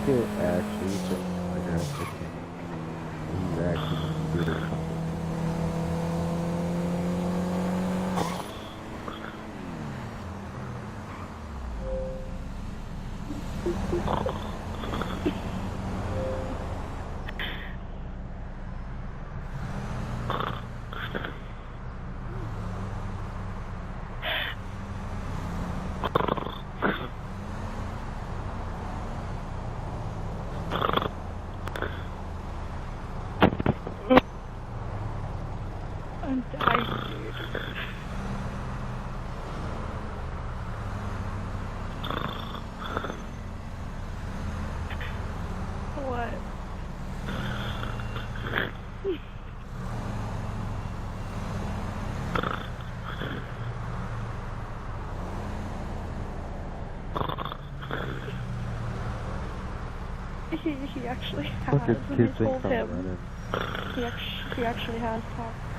could actually say like that for him. He's actually good at something. I'm dying, dude. What? He actually has, Look at and kids I think told I'm him. running. He actually has talked.